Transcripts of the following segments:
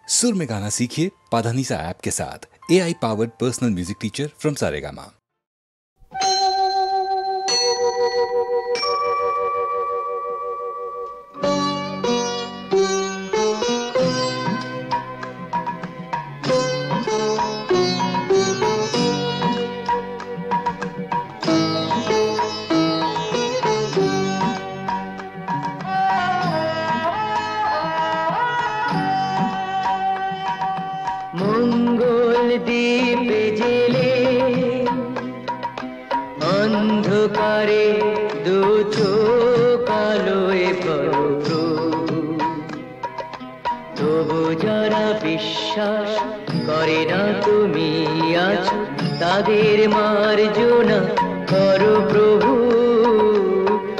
सुर में गाना सीखिए पाधानीसा ऐप के साथ। AI powered personal music teacher from Saregama. অন্ধকারে দু চোখ আলোয় ভরো, তবু যারা বিশ্বাস করে না তুমি আছো, তাদের মার্জনা করো প্রভু।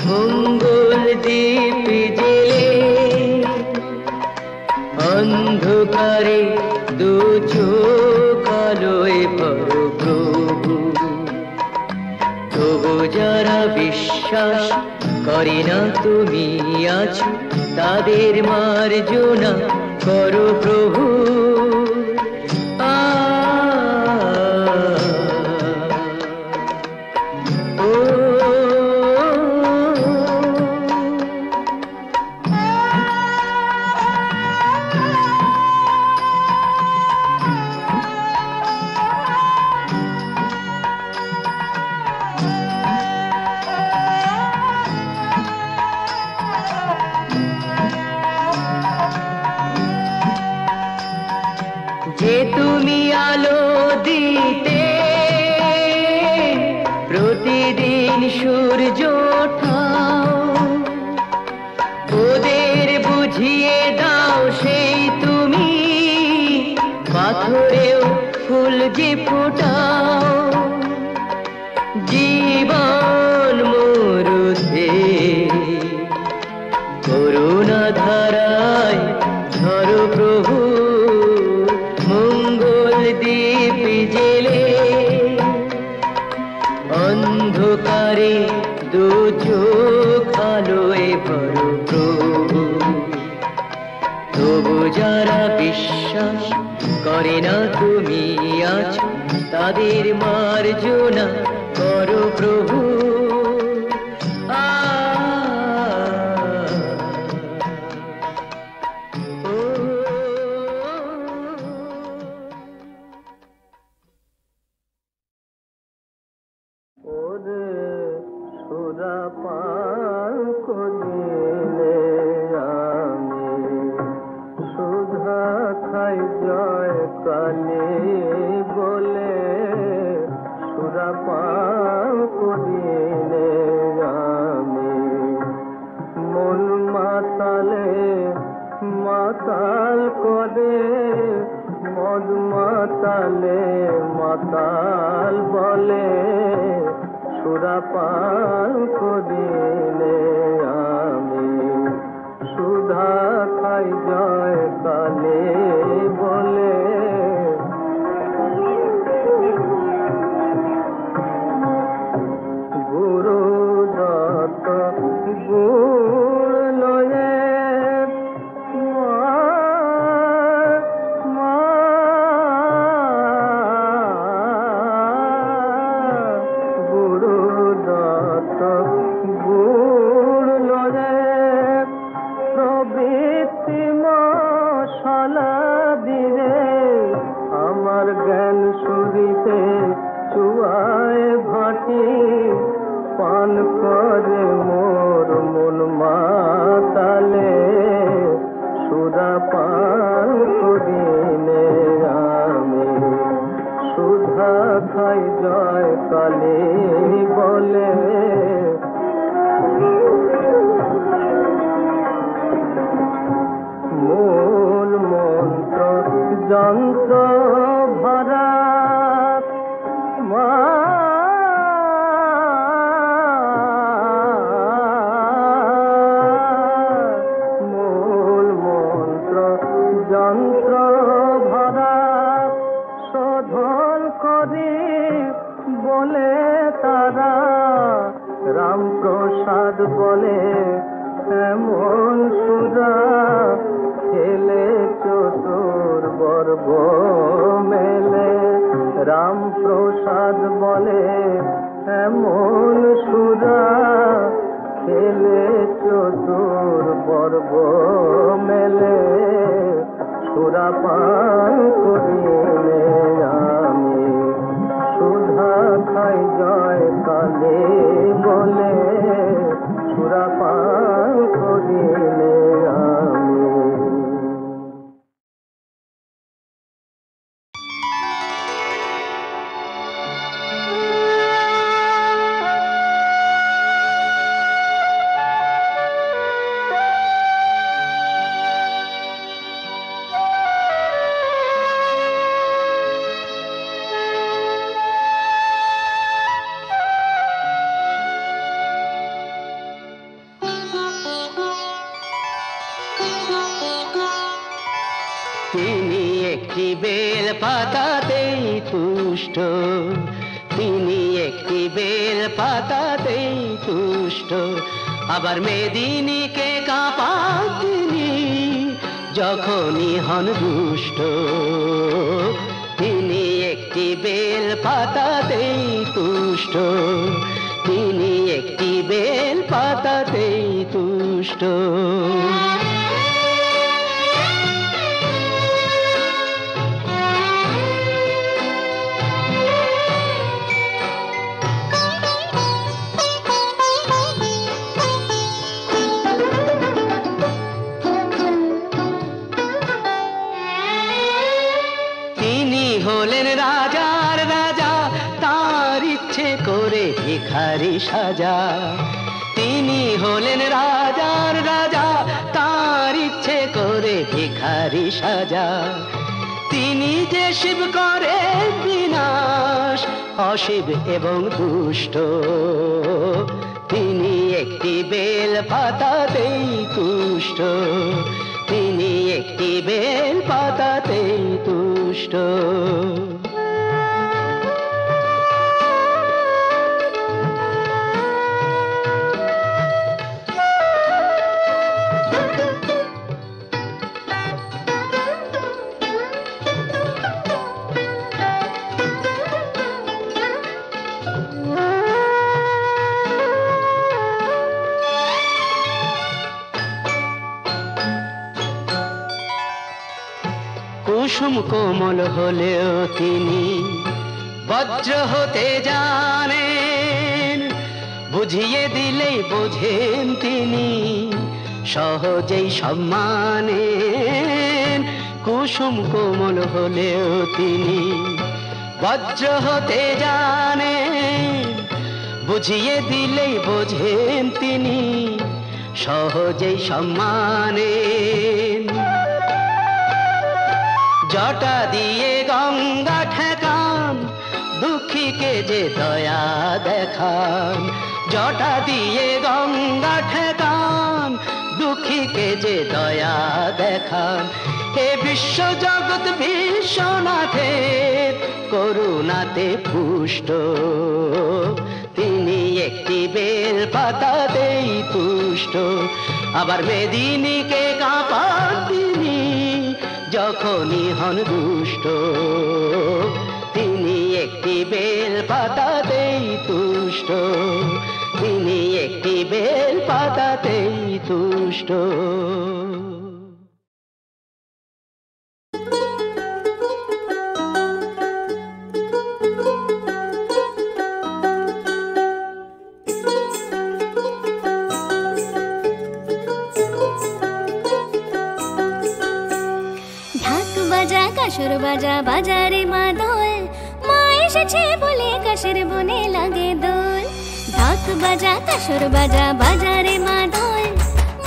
মঙ্গল দীপ জেলে অন্ধকারে দু চোখ আলোয় ভরো প্রভু, তবু যারা বিশ্বাস করে না তুমি আছো, তাদের মার্জনা করো প্রভু। যে তুমি আলো দিতে প্রতিদিন সূর্য ওঠাও, ওদের বুঝিয়ে দাও সেই তুমি পাথরেও ফুল যে ফোটাও। জীবন মরুতে করুণা ধারায় ধরো প্রভু, দীপ জেলে অন্ধকারে দু চোখ আলোয় ভরো প্রভু, তবু যারা বিশ্বাস করে না তুমি আছো, তাদের মার্জনা করো প্রভু। মাতাল করে মদ মাতালে মাতাল বলে, সুরাপান করিলে আমি সুধা খাই জয় কালে বলে। গুরু দত্ত গুড় লয়ে জ্ঞান সুরিতে চুয়ায় ভাটি পান করে মোর মন মাতালে, সুরা পান করিলে আমি সুধা খাই জয় কালে বলে। মূল মন্ত্র যন্ত্র ভরা মূল মন্ত্র যন্ত্র ভরা শোধন করি বলে তারা, রামপ্রসাদ বলে এমন সুরা খেলে চতুর পর্ব মেলে রামপ্রসাদ বলে এমন সুরা খেলে চতুর পর্ব মেলে সুরা পান করিলে আমি সুধা খাই জয় কালে বলে সুরা পান করিলে আমি। তিনি একটি বেল পাতাতেই তুষ্ট, তিনি একটি বেল পাতাতেই তুষ্ট, আবার মেদিনীকে কাঁপান তিনি যখনই হন দুষ্ট। তিনি একটি বেল পাতাতেই তুষ্ট, তিনি একটি বেল পাতাতেই তুষ্ট। হলেন রাজার রাজা, তার ইচ্ছে করে ভিখারি সাজা। তিনি হলেন রাজার রাজা, তার ইচ্ছে করে ভিখারি সাজা। তিনি যে শিব করে বিনাশ, অশিব এবং দুষ্ট। তিনি একটি বেল পাতাতেই তুষ্ট, তিনি একটি বেল পাতাতেই তুষ্ট। কুসুম কোমল হলেও তিনি বজ্র হতে জানেন, বুঝিয়ে দিলেই বোঝেন তিনি সহজেই সম্মানেন। কুসুম কোমল হলেও তিনি বজ্র হতে জানেন, বুঝিয়ে দিলেই বোঝেন তিনি সহজেই সম্মানেন। জটা দিয়ে গঙ্গা ঠেকান, দুঃখীকে যে দয়া দেখান। জটা দিয়ে গঙ্গা ঠেকান, দুঃখীকে যে দয়া দেখান। হে বিশ্ব জগৎ বিশ্বনাথের করুণাতে পুষ্ট, তিনি একটি বেল পাতাতেই তুষ্ট, আবার মেদিনীকে কাঁপান তিনি যখনই হন দুষ্ট। তিনি একটি বেল পাতাতেই তুষ্ট, তিনি একটি বেল পাতাতেই তুষ্ট। কাসর বাজা বাজারে মা দোল, মা এসেছে বলে কাশের বনে লাগে দোল। ঢাক বাজা কাসর বাজা বাজারে মা দোল,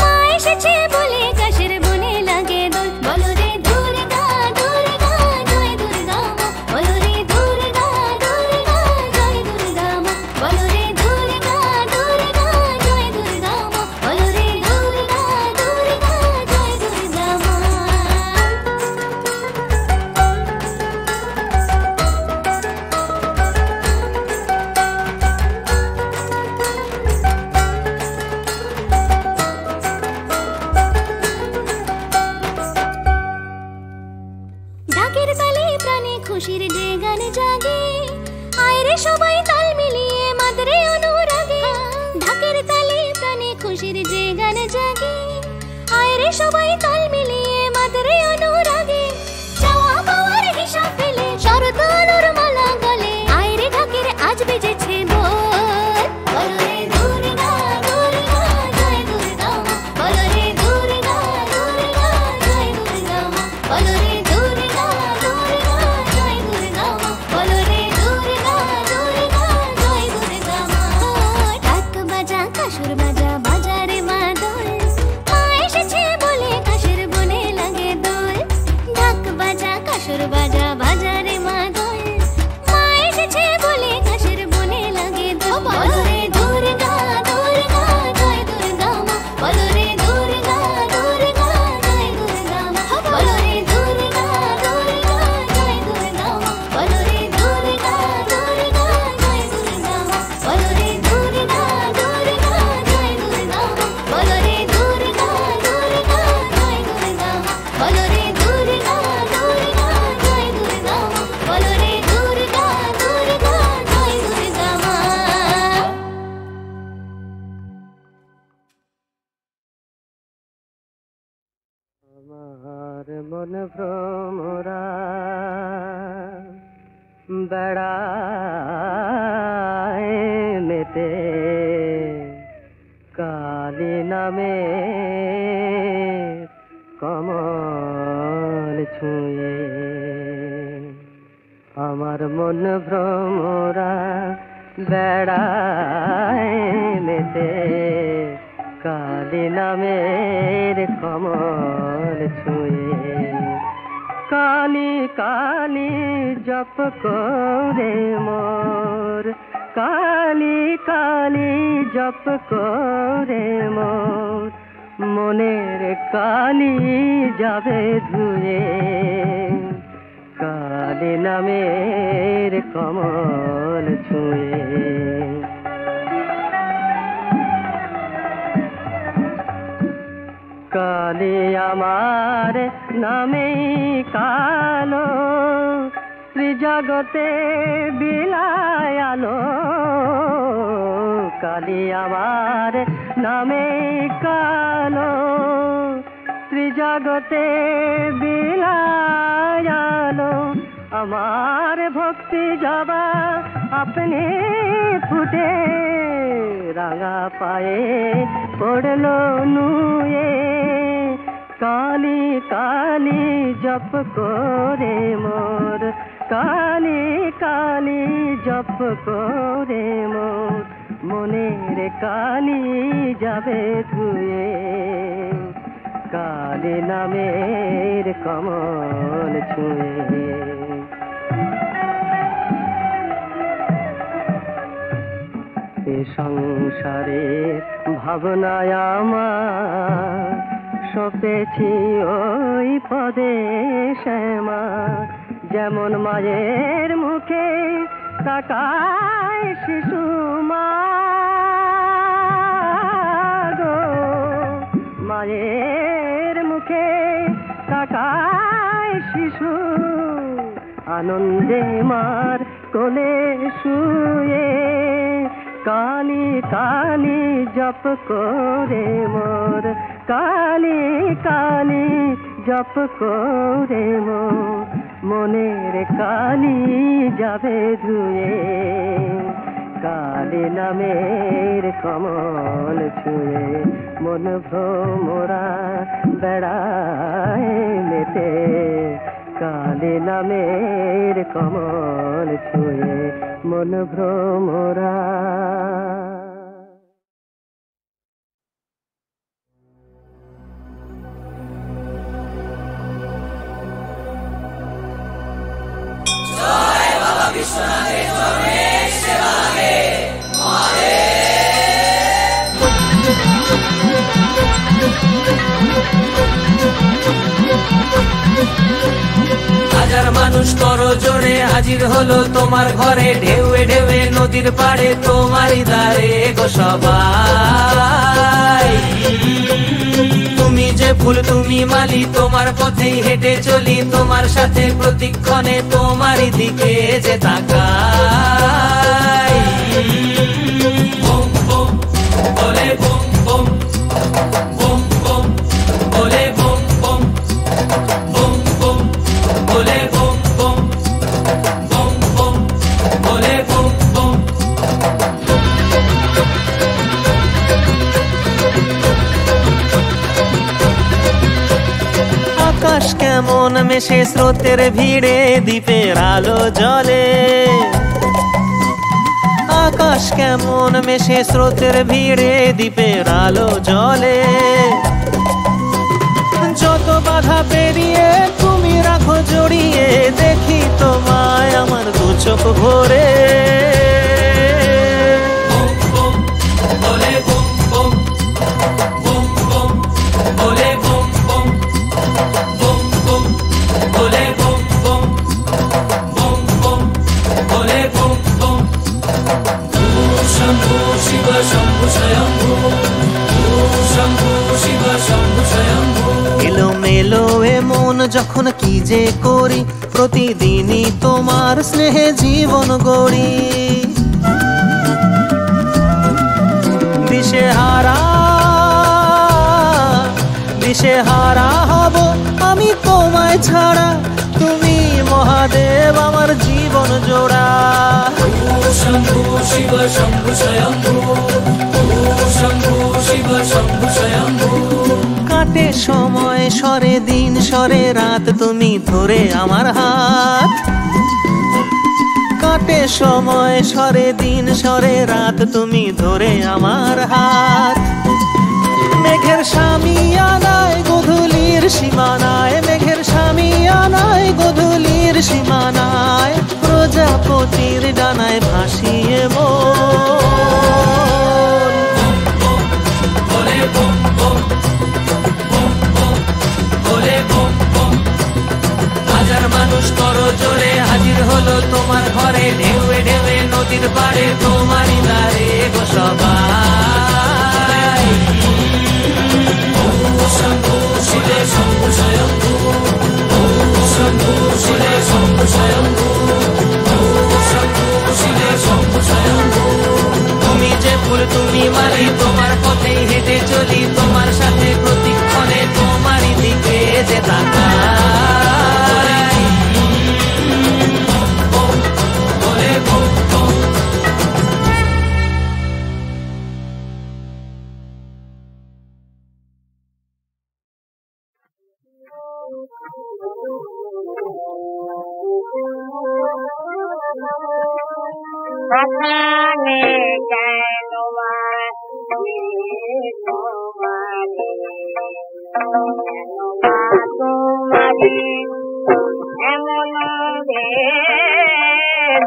মা এসেছে বলে কাশের বনে লাগে দোল। বলো রে দুর্গা দুর্গা জয় দুর্গা মা, বলো রে দুর্গা দুর্গা জয় দুর্গা মা, বলো রে দুর্গা দুর্গা জয় দুর্গা মা, বলো রে দুর্গা দুর্গা জয় দুর্গা মা। ঢাকের তালে প্রাণে খুশির যে গান জাগে, আয়রে সবাই তাল মিলিয়ে মাদরে অনুরাগে। ঢাকের তালে প্রাণে খুশির যে গান জাগে, আয়রে সবাই তাল মিলিয়ে মাদরে অনুরাগে। চাওয়া পাওয়ার হিসাব ফেলে শরৎ আলোর মালা গলে, আয়রে ঢাকের আজ বেজেছে বল। বলো রে দুর্গা দুর্গা জয় দুর্গা মা, বলো রে দুর্গা দুর্গা জয় দুর্গা মা, বলো রে দুর্গা দুর্গা জয় দুর্গা মা, বলো রে দুর্গা দুর্গা জয় দুর্গা মা। ঢাক বাজা কাসুর বাজা বাজারে মাদল, মা এসেছে বলে কাশের বনে লাগে দোল। ঢাক বাজা কাসুর বাজা বাজারে মাদল, মা এসেছে বলে কাশের বনে লাগে দোল। বলো রে দুর্গা দুর্গা জয় দুর্গা মা, বলো রে দুর্গা দুর্গা জয় দুর্গা মা, বলো রে দুর্গা দুর্গা জয় দুর্গা মা, বলো রে দুর্গা দুর্গা জয় দুর্গা মা, বলো রে দুর্গা দুর্গা জয় দুর্গা মা, বলো রে দুর্গা দুর্গা জয় দুর্গা মা, বলো রে দুর্গা দুর্গা জয় দুর্গা মা, বলো রে দুর্গা দুর্গা জয় দুর্গা মা। আমার মন ভ্রমরা বেড়ায় মেতে, কালী নামে কমল ছুঁয়ে। আমার মন ভ্রমরা বেড়ায় মেতে, কালী নামের কমল ছুঁয়ে। কালী কালী জপ করে মোর, কালী কালী জপ করে মোর, মনের কালী যাবে ধুয়ে। কালী নামের কমল ছুঁয়ে। কালী আমার নামে কালো, ত্রিজগতে বিলায় আলো। কালী আমার নামে কালো, ত্রিজগতে বিলায় আলো। আমার ভক্তি জবা আপনি ফুটে, রাঙা পায়ে পড়লো নুয়ে। কালী কালী জপ করে মোর, কালী কালী জপ করে মোর, মনের কালী যাবে ধুয়ে। কালী নামের কমল ছুঁয়ে। এ সংসারে ভাবনায় আমার সপেছি ওই পদে শ্যামা। যেমন মায়ের মুখে তাকায় শিশু মা গো, মায়ের মুখে তাকায় শিশু, আনন্দে মার কোলে শুয়ে। কালী কালী জপ করে মোর, কালী কালী জপ করে মোর, মনের কালী যাবে ধুয়ে। কালী নামের কমল ছুঁয়ে, মন ভ্রমরা বেড়ায় মেতে। কালী নামের কমল ছুঁয়ে, মন ভ্রমরা। হাজার মানুষ করো জোরে হাজির হলো তোমার ঘরে, ঢেউয়ে ঢেউয়ে নদীর পাড়ে তোমারই দ্বারে গো সবাই। তুমি যে ফুল তুমি মালি, তোমার পথেই হেঁটে চলি, তোমার সাথে প্রতিক্ষণে তোমারই দিকে যে তাকাই। বুম বুম বলে বুম বুম, বুম বুম বলে বুম বুম, বুম বুম বলে বুম বুম, বুম বুম বলে বুম বুম। আকাশ কেমন মেশে স্রোতের ভিড়ে, দ্বীপের আলো জ্বলে। আকাশ কেমন মেশে স্রোতের ভিড়ে, দ্বীপের আলো জ্বলে। যত বাধা পেরিয়ে তুমি রাখো জড়িয়ে, দেখি তোমায় আমার দু চোখ ভরে। বুম বুম বলে বুম বুম, বুম বুম বলে বুম বুম, বুম বুম বলে বুম বুম, বুম বুম বলে বুম বুম। শম্ভু শিব শম্ভু স্বয়ম্ভু, শম্ভু শিব শম্ভু স্বয়ম্ভু। এলো মেলো এ মন যখন কি যে করি, প্রতিদিনই তোমার স্নেহে জীবন গড়ি। দিশেহারা দিশেহারা হব আমি তোমায় ছাড়া, তুমি মহাদেব আমার জীবন জোড়া। শম্ভু শিব শম্ভু স্বয়ম্ভু, শম্ভু শিব শম্ভু স্বয়ম্ভু। কাটে সময় সরে দিন সরে রাত, তুমি ধরে আমার হাত। কাটে সময় সরে দিন সরে রাত, তুমি ধরে আমার হাত। মেঘের সামিয়ানায় গধূলির সীমানায়, মেঘের সামিয়ানায় গধূলির সীমানায়, প্রজাপতির ডানায় ভাসিয়ে মন। বলে বুম বুম, বুম বুম বলে বুম বুম। হাজার মানুষ করো জোরে হাজির হলো তোমার ঘরে, ঢেউয়ে ঢেউয়ে নদীর পাড়ে তোমারই দ্বারে গো সবাই। শম্ভু শিবে শম্ভু স্বয়ম্ভু, শম্ভু শিবে শম্ভু স্বয়ম্ভু, শম্ভু শিবে শম্ভু স্বয়ম্ভু। তুমি যে ফুল তুমি মালি, তোমার পথেই হেঁটে চলি, তোমার সাথে প্রতিক্ষণে তোমারই দিকে যে তাকাই। বুম বলে বুম বুম। আকানে কেন মাঝি তোমারে, কেন মা তোমারে এমন ভেদ,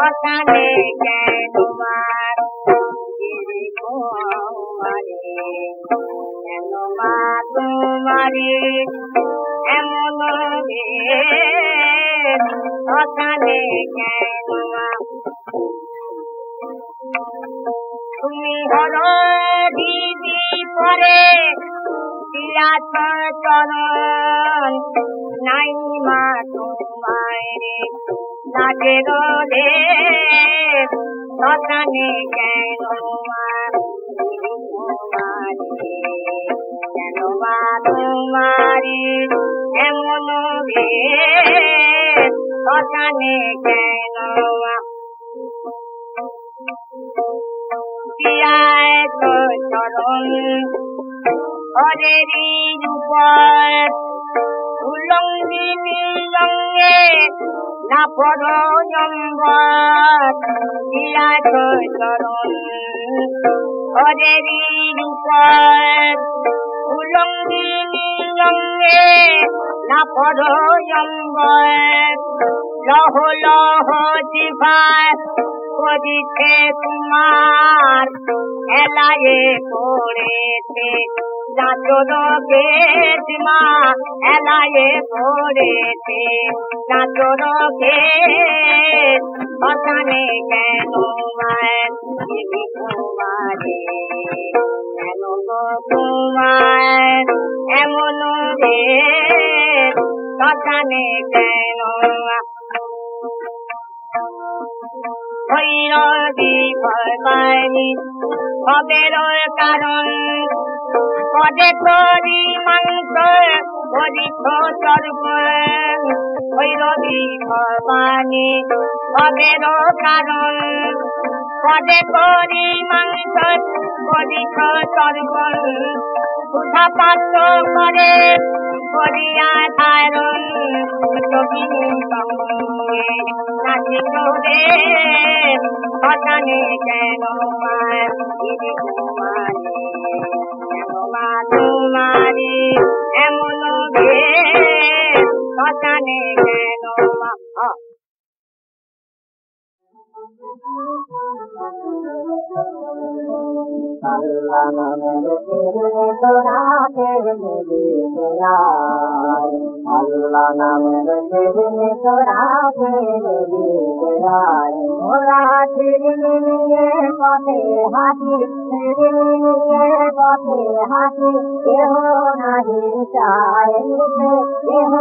আকানে কেন মাঝি তোমারে, কেন মা তোমারে এমন ভেদ, আকানে কেন মা। তুমি হলো দিদি পরে দিয়াছ চরণ, নাই মা তোমায় লাগে রে শ্মশানে কেন মা তোমারে, কেন মা তোমারে এমন ভেদ, শ্মশানে কেন মা। দিয়ায় তো চরণ হরেরি রূপর, উলঙ্গিনী লঙ্গে না পড়ো নম্বর। দিয়ায় তো চরণ হরেরি রূপর, উলঙ্গিনী লঙ্গে না পড়ো নম্বর। লহ লহ জিভায় করিতে তোমার, এলায়ে পড়েতে চাঁদর বেদ মা, এলায়ে পড়েতে চাঁদর বেদ। শ্মশানে কেন মায় তোমারে, কেন তোমার এমন শ্মশানে কেন হইল বিফলবাণী হবের কারণ পদে করি মাংস পরিত সর্ব হইল বিফলবাণী হবের কারণ পদে করি মাংস পরিত সর্ব সুধা পাত্র করে করিয়া ধারণ নাচি করে শ্মশানে কেন তোমারি এমন শ্মশানে কেন আল্লাহ নামের ফিরে তোরাকে নিবি ফেরাই আল্লাহ নামের ফিরে তোরাকে নিবি ফেরাই ওরা ফিরে নিয়ে পথে হাঁটি ফিরে নিয়ে পথে হাঁটি কেহ নাহি চায় নিতে কেহ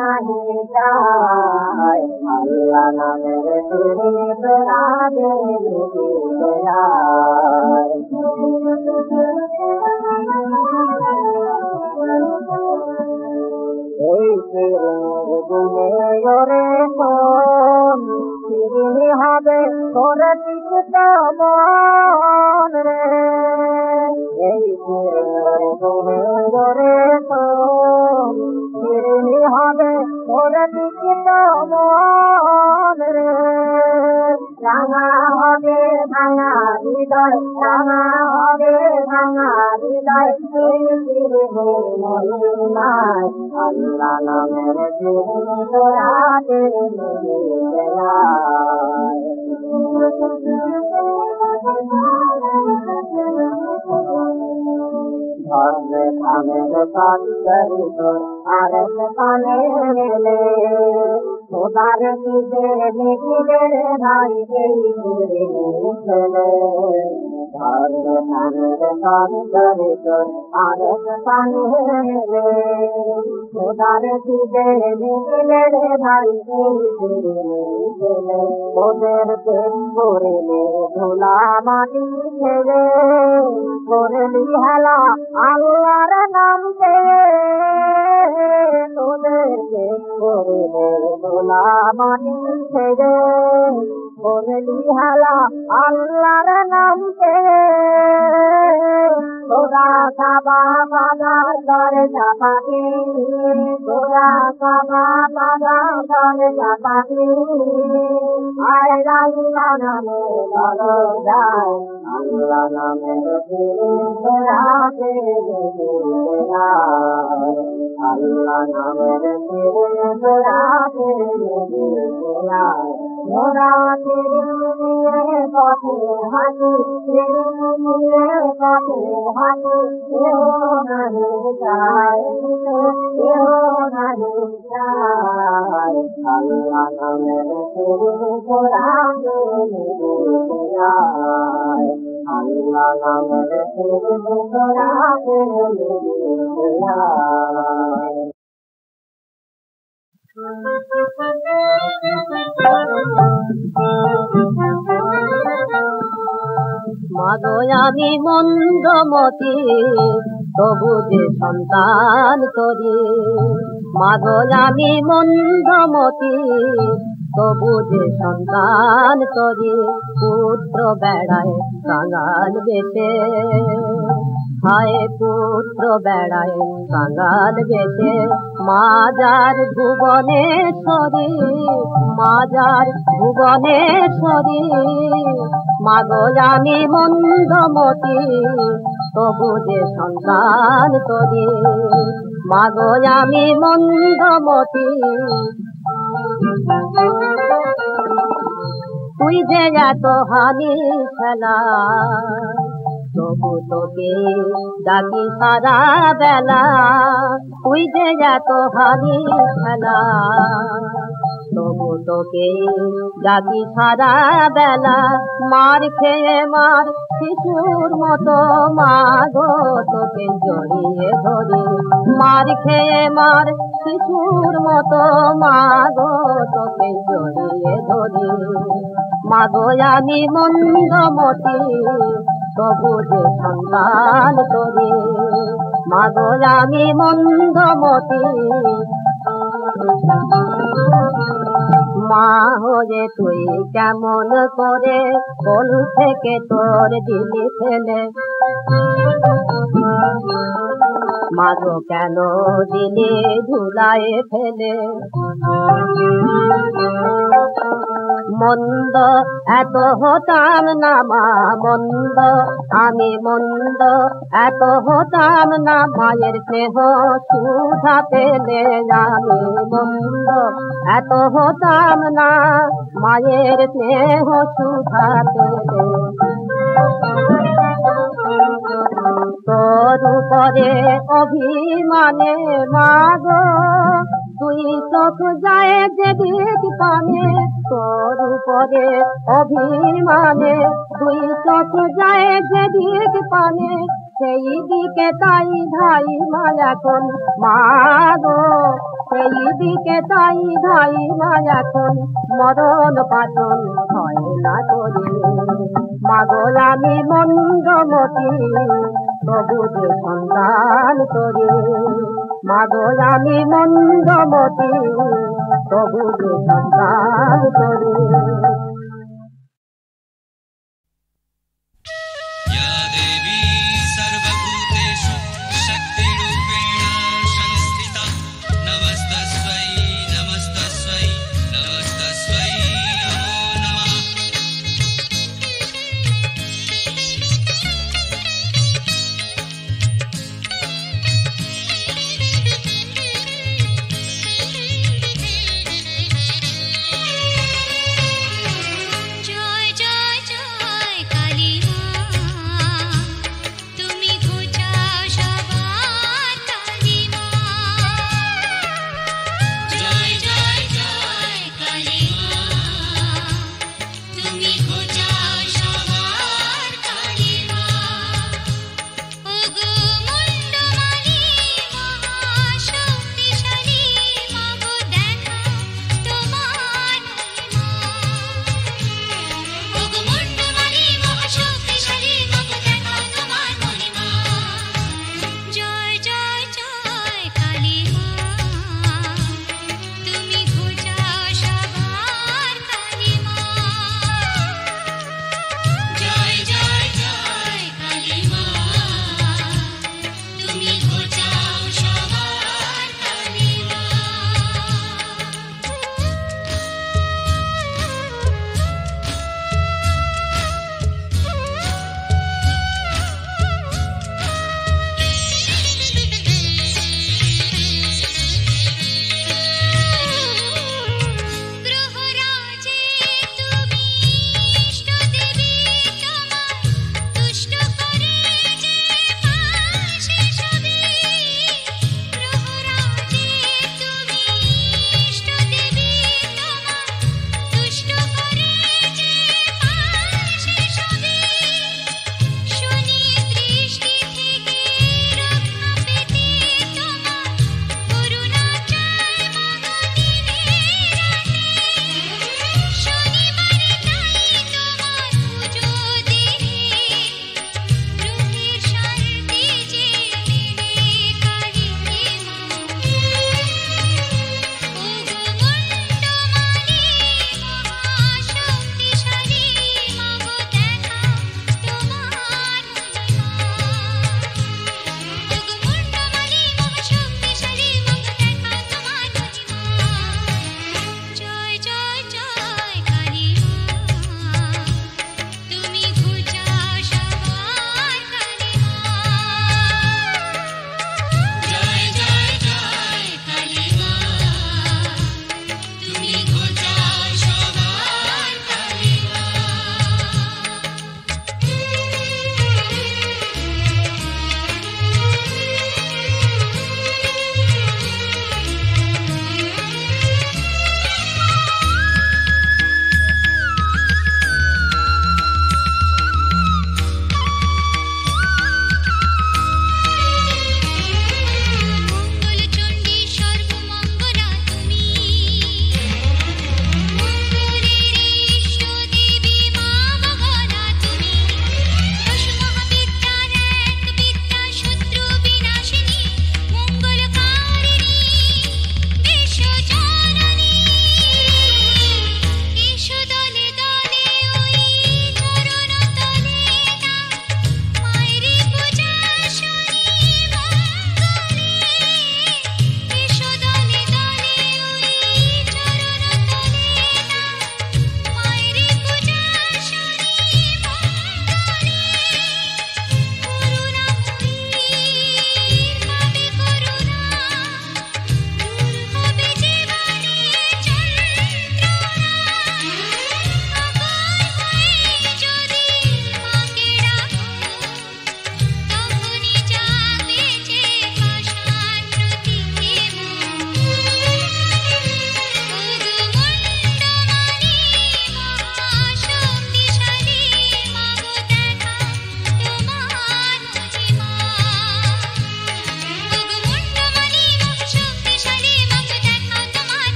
নাহি চায় আল্লাহ নামের ফিরে তোরাকে নিবি ফেরাই এই গুণে ওরে মন ফিরে হবে তোর চিত্ত মন রে এই গুণে ওরে মন ফিরে হবে তোর চিত্ত মন রে রাঙা হবে ভাঙা হৃদয় রাঙা হবে ভাঙা হৃদয় মহিমায় আল্লাহ নামের তোরাতে ধর্মে খামের পাত্তরি তোর আর কানে মেলে খোদার দিকে নিখিলে ভাই এই ছেলে ধর্মে খামের পাত্তরি তোর আর কানে মেলে খোদার দিকে নিখিলে ভাই এই ছেলে ওদের পেট করিলে ধুলা মাটি ছেলে করলি হেলা আল্লাহর নাম পেয়ে তোদের পেট করিলে ধুলা মাটি ছেলে করলি হেলা আল্লাহর নাম পেয়ে তোরা কাবা বাবার ঘরে চাপাতি তোরা কাবা বাবার ঘরে চাপাতি আয় আল্লাহ নামে ভালো যায় আল্লাহ নামের তোরাতে আল্লাহ নামের তোরাতে মোরা নিয়ে পথে হাঁটি নিয়ে পথে হাঁটি কেউ নাহি যায় কেউ নাহি যায় আল্লাহ নামের তোরাতে আল্লাহ নামের তোরাতে মাগো আমি মন্দমতি তবু যে সন্তান করি মাগো আমি মন্দমতি তবু যে সন্তান করি পুত্র বেড়ায় কাঙাল বেশে হায় পুত্র বেড়ায় কাঙাল বেশে মাজার ভুবনেশ্বরী মাজার ভুবনেশ্বরী মাগো আমি মন্দমতি তবু যে সন্তান করি মাগো আমি মন্দমতি তুই যে এত হানি খেলা তবু তোকে ডাকি সারা বেলা তুই যে এত হানি খেলা তবু তোকে ডাকি সারা বেলা, মার খেয়ে মার শিশুর মতো মা গো তোকে জড়িয়ে ধরি, মার খেয়ে মার শিশুর মতো মা গো তোকে জড়িয়ে ধরি। মা গো আমি মন্দমতি তবু যে সন্তান তোরে, মা গো আমি মন্দমতি মা হয়ে তুই কেমন করে কোল থেকে তোর দিলি ফেলে, মা গো কেন দিলি ধুলায় ফেলে। মন্দ এত হতাম না মা মন্দ, আমি মন্দ এত হতাম না, মায়ের স্নেহ সুধা পেলে আমি মন্দ এত হতাম না, মায়ের স্নেহ সুধা পেলে। তোর উপরে অভিমানে মা গো তুই চোখ যায় যেদিক পানে, তোর উপরে অভিমানে তুই চোখ যায় যেদিক পানে, সেই দিকে তাই ধাই মা এখন মা গো, সেই দিকে তাই ধাই মা এখন, মরণ পাচন হয় না করি। মা গো আমি মন্দমতি তবু যে সন্তান তোরে, মা গো আমি মন্দমতি তবু যে সন্তান তোরে।